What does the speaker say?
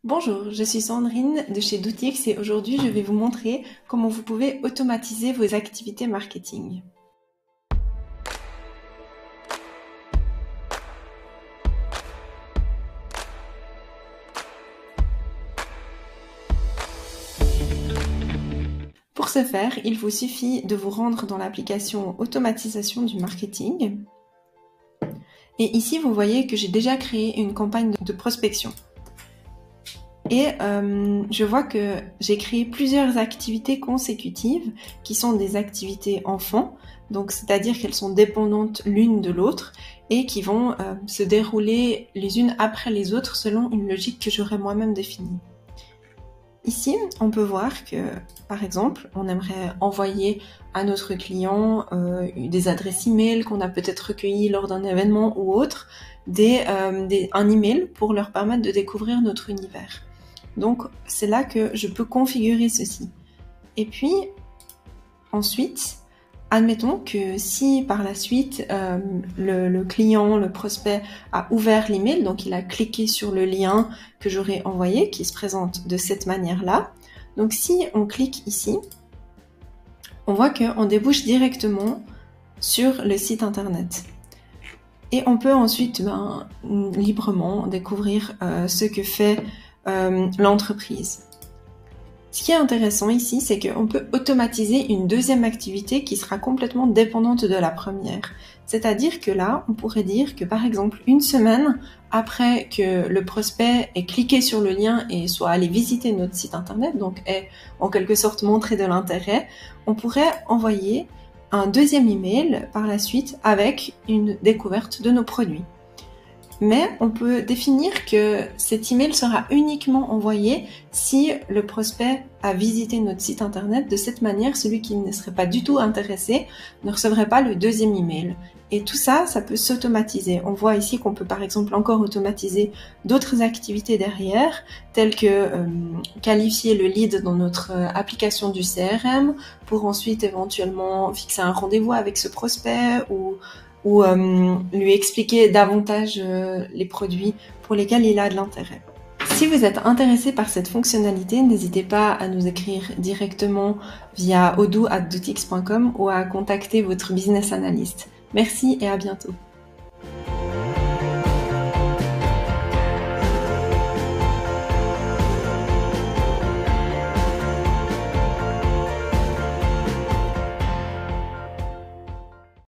Bonjour, je suis Sandrine de chez Doutix et aujourd'hui je vais vous montrer comment vous pouvez automatiser vos activités marketing. Pour ce faire, il vous suffit de vous rendre dans l'application Automatisation du marketing. Et ici, vous voyez que j'ai déjà créé une campagne de prospection. Et je vois que j'ai créé plusieurs activités consécutives qui sont des activités enfants, donc c'est-à-dire qu'elles sont dépendantes l'une de l'autre et qui vont se dérouler les unes après les autres selon une logique que j'aurais moi-même définie. Ici, on peut voir que, par exemple, on aimerait envoyer à notre client des adresses email qu'on a peut-être recueillies lors d'un événement ou autre, un email pour leur permettre de découvrir notre univers. Donc, c'est là que je peux configurer ceci. Et puis, ensuite, admettons que si par la suite, le client, le prospect a ouvert l'email, donc il a cliqué sur le lien que j'aurais envoyé, qui se présente de cette manière-là. Donc, si on clique ici, on voit qu'on débouche directement sur le site internet. Et on peut ensuite librement découvrir ce que fait l'entreprise. Ce qui est intéressant ici, c'est qu'on peut automatiser une deuxième activité qui sera complètement dépendante de la première. C'est-à-dire que là, on pourrait dire que par exemple, une semaine après que le prospect ait cliqué sur le lien et soit allé visiter notre site internet, donc ait en quelque sorte montré de l'intérêt, on pourrait envoyer un deuxième email par la suite avec une découverte de nos produits. Mais on peut définir que cet email sera uniquement envoyé si le prospect a visité notre site internet. De cette manière, celui qui ne serait pas du tout intéressé ne recevrait pas le deuxième email. Et tout ça, ça peut s'automatiser. On voit ici qu'on peut par exemple encore automatiser d'autres activités derrière, telles que qualifier le lead dans notre application du CRM pour ensuite éventuellement fixer un rendez-vous avec ce prospect ou lui expliquer davantage les produits pour lesquels il a de l'intérêt. Si vous êtes intéressé par cette fonctionnalité, n'hésitez pas à nous écrire directement via odoo@doutix.com ou à contacter votre business analyst. Merci et à bientôt.